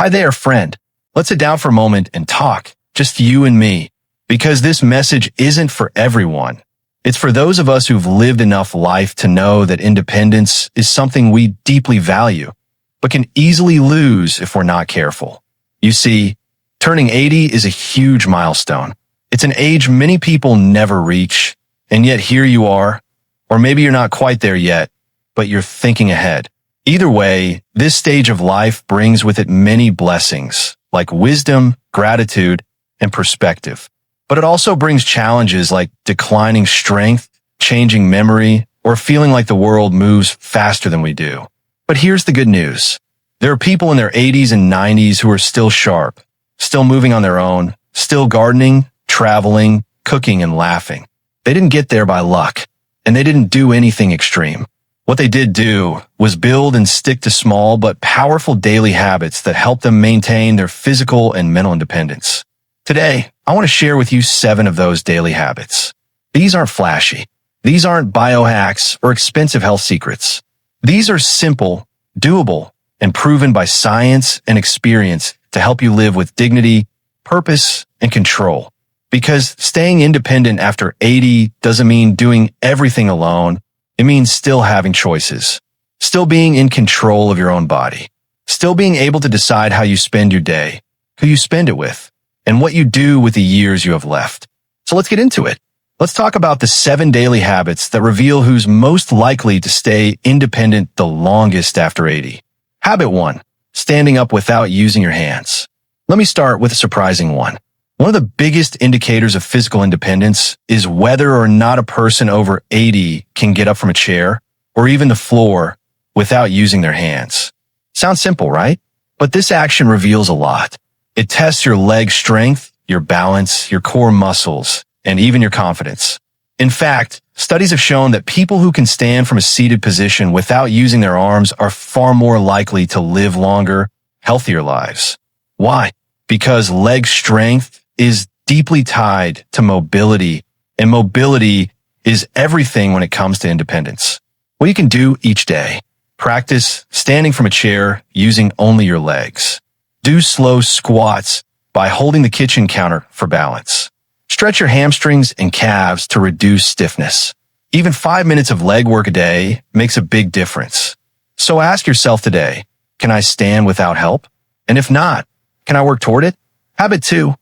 Hi there, friend. Let's sit down for a moment and talk, just you and me, because this message isn't for everyone. It's for those of us who've lived enough life to know that independence is something we deeply value, but can easily lose if we're not careful. You see, turning 80 is a huge milestone. It's an age many people never reach, and yet here you are. Or maybe you're not quite there yet, but you're thinking ahead. Either way, this stage of life brings with it many blessings, like wisdom, gratitude, and perspective. But it also brings challenges like declining strength, changing memory, or feeling like the world moves faster than we do. But here's the good news. There are people in their 80s and 90s who are still sharp, still moving on their own, still gardening, traveling, cooking, and laughing. They didn't get there by luck, and they didn't do anything extreme. What they did do was build and stick to small but powerful daily habits that help them maintain their physical and mental independence. Today, I want to share with you 7 of those daily habits. These aren't flashy. These aren't biohacks or expensive health secrets. These are simple, doable, and proven by science and experience to help you live with dignity, purpose, and control. Because staying independent after 80 doesn't mean doing everything alone. It means still having choices, still being in control of your own body, still being able to decide how you spend your day, who you spend it with, and what you do with the years you have left. So let's get into it. Let's talk about the 7 daily habits that reveal who's most likely to stay independent the longest after 80. Habit 1, standing up without using your hands. Let me start with a surprising one. One of the biggest indicators of physical independence is whether or not a person over 80 can get up from a chair or even the floor without using their hands. Sounds simple, right? But this action reveals a lot. It tests your leg strength, your balance, your core muscles, and even your confidence. In fact, studies have shown that people who can stand from a seated position without using their arms are far more likely to live longer, healthier lives. Why? Because leg strength is deeply tied to mobility, and mobility is everything when it comes to independence. What you can do each day. Practice standing from a chair using only your legs. Do slow squats by holding the kitchen counter for balance. Stretch your hamstrings and calves to reduce stiffness. Even 5 minutes of leg work a day makes a big difference. So ask yourself today, can I stand without help? And if not, can I work toward it? Habit 2.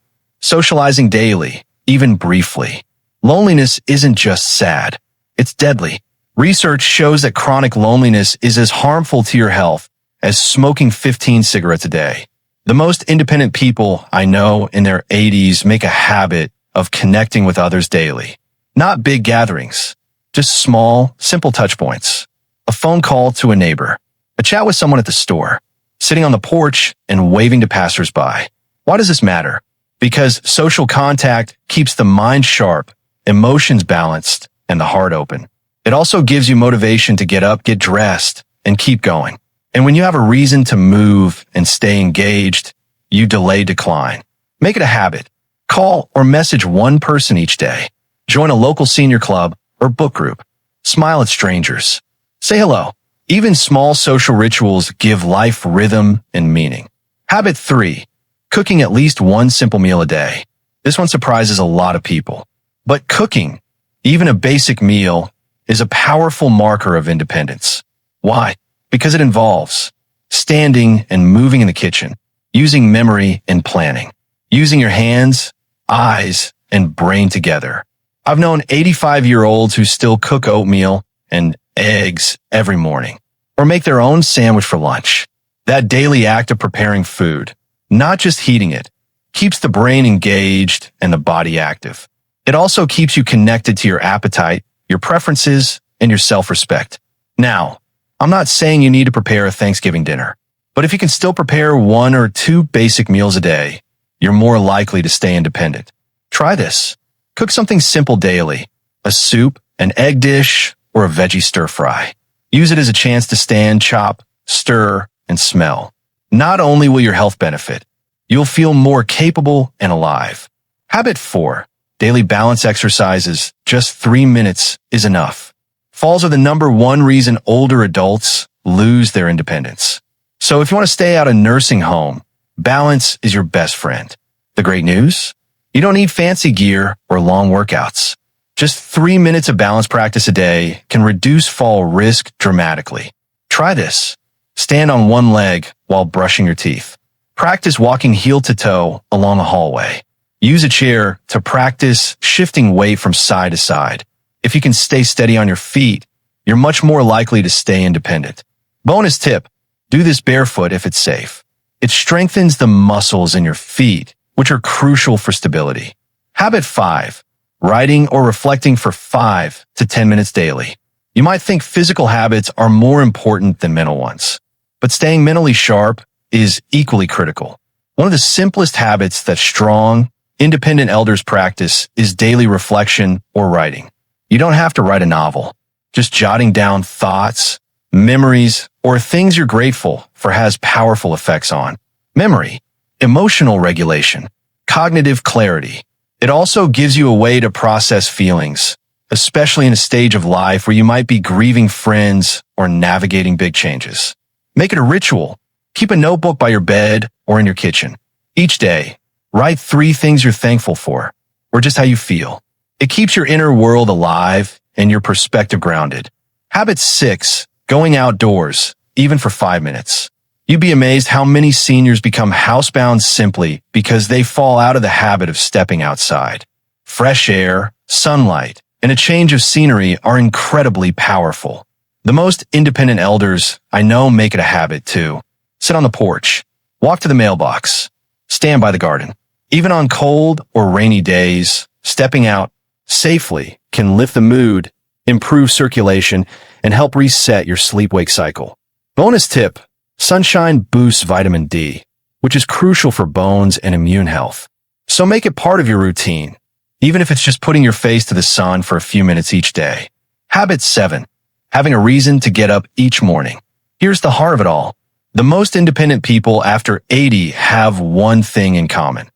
Socializing daily, even briefly. Loneliness isn't just sad. It's deadly. Research shows that chronic loneliness is as harmful to your health as smoking 15 cigarettes a day. The most independent people I know in their 80s make a habit of connecting with others daily. Not big gatherings, just small, simple touch points. A phone call to a neighbor, a chat with someone at the store, sitting on the porch and waving to passersby. Why does this matter? Because social contact keeps the mind sharp, emotions balanced, and the heart open. It also gives you motivation to get up, get dressed, and keep going. And when you have a reason to move and stay engaged, you delay decline. Make it a habit. Call or message one person each day. Join a local senior club or book group. Smile at strangers. Say hello. Even small social rituals give life rhythm and meaning. Habit 3. Cooking at least one simple meal a day. This one surprises a lot of people. But cooking, even a basic meal, is a powerful marker of independence. Why? Because it involves standing and moving in the kitchen, using memory and planning, using your hands, eyes, and brain together. I've known 85-year-olds who still cook oatmeal and eggs every morning, or make their own sandwich for lunch. That daily act of preparing food, not just heating it, keeps the brain engaged and the body active. It also keeps you connected to your appetite, your preferences, and your self-respect. Now, I'm not saying you need to prepare a Thanksgiving dinner, but if you can still prepare 1 or 2 basic meals a day, you're more likely to stay independent. Try this. Cook something simple daily, a soup, an egg dish, or a veggie stir-fry. Use it as a chance to stand, chop, stir, and smell. Not only will your health benefit, you'll feel more capable and alive. Habit 4. Daily balance exercises. Just 3 minutes is enough. Falls are the #1 reason older adults lose their independence. So if you want to stay out of nursing home, balance is your best friend. The great news? You don't need fancy gear or long workouts. Just 3 minutes of balance practice a day can reduce fall risk dramatically. Try this. Stand on one leg while brushing your teeth. Practice walking heel to toe along a hallway. Use a chair to practice shifting weight from side to side. If you can stay steady on your feet, you're much more likely to stay independent. Bonus tip, do this barefoot if it's safe. It strengthens the muscles in your feet, which are crucial for stability. Habit 5, writing or reflecting for 5 to 10 minutes daily. You might think physical habits are more important than mental ones, but staying mentally sharp is equally critical. One of the simplest habits that strong, independent elders practice is daily reflection or writing. You don't have to write a novel. Just jotting down thoughts, memories, or things you're grateful for has powerful effects on memory, emotional regulation, cognitive clarity. It also gives you a way to process feelings, especially in a stage of life where you might be grieving friends or navigating big changes. Make it a ritual. Keep a notebook by your bed or in your kitchen. Each day, write 3 things you're thankful for, or just how you feel. It keeps your inner world alive and your perspective grounded. Habit 6, going outdoors, even for 5 minutes. You'd be amazed how many seniors become housebound simply because they fall out of the habit of stepping outside. Fresh air, sunlight, and a change of scenery are incredibly powerful. The most independent elders I know make it a habit too. Sit on the porch, walk to the mailbox, stand by the garden. Even on cold or rainy days, stepping out safely can lift the mood, improve circulation, and help reset your sleep-wake cycle. Bonus tip, sunshine boosts vitamin D, which is crucial for bones and immune health. So make it part of your routine, even if it's just putting your face to the sun for a few minutes each day. Habit 7, having a reason to get up each morning. Here's the heart of it all. The most independent people after 80 have one thing in common.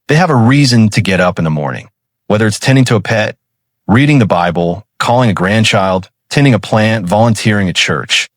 They have a reason to get up in the morning, whether it's tending to a pet, reading the Bible, calling a grandchild, tending a plant, volunteering at church.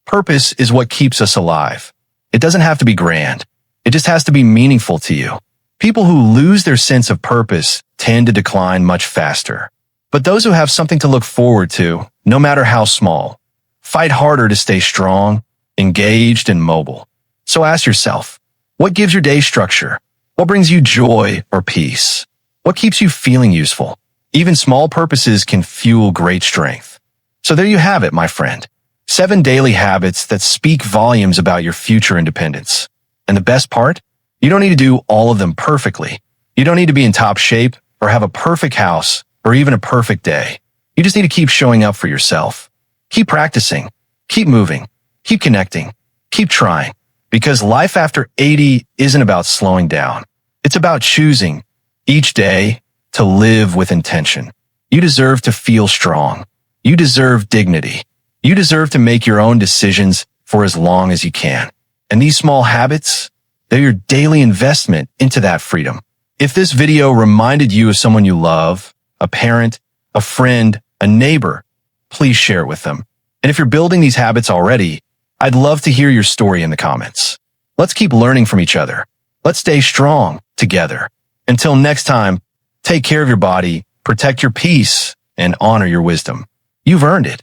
Purpose is what keeps us alive. It doesn't have to be grand. It just has to be meaningful to you. People who lose their sense of purpose tend to decline much faster. But those who have something to look forward to, no matter how small, fight harder to stay strong, engaged, and mobile. So ask yourself, what gives your day structure? What brings you joy or peace? What keeps you feeling useful? Even small purposes can fuel great strength. So there you have it, my friend. 7 daily habits that speak volumes about your future independence. And the best part? You don't need to do all of them perfectly. You don't need to be in top shape or have a perfect house or even a perfect day. You just need to keep showing up for yourself. Keep practicing. Keep moving. Keep connecting. Keep trying. Because life after 80 isn't about slowing down. It's about choosing each day to live with intention. You deserve to feel strong. You deserve dignity. You deserve to make your own decisions for as long as you can. And these small habits, they're your daily investment into that freedom. If this video reminded you of someone you love, a parent, a friend, a neighbor, please share it with them. And if you're building these habits already, I'd love to hear your story in the comments. Let's keep learning from each other. Let's stay strong together. Until next time, take care of your body, protect your peace, and honor your wisdom. You've earned it.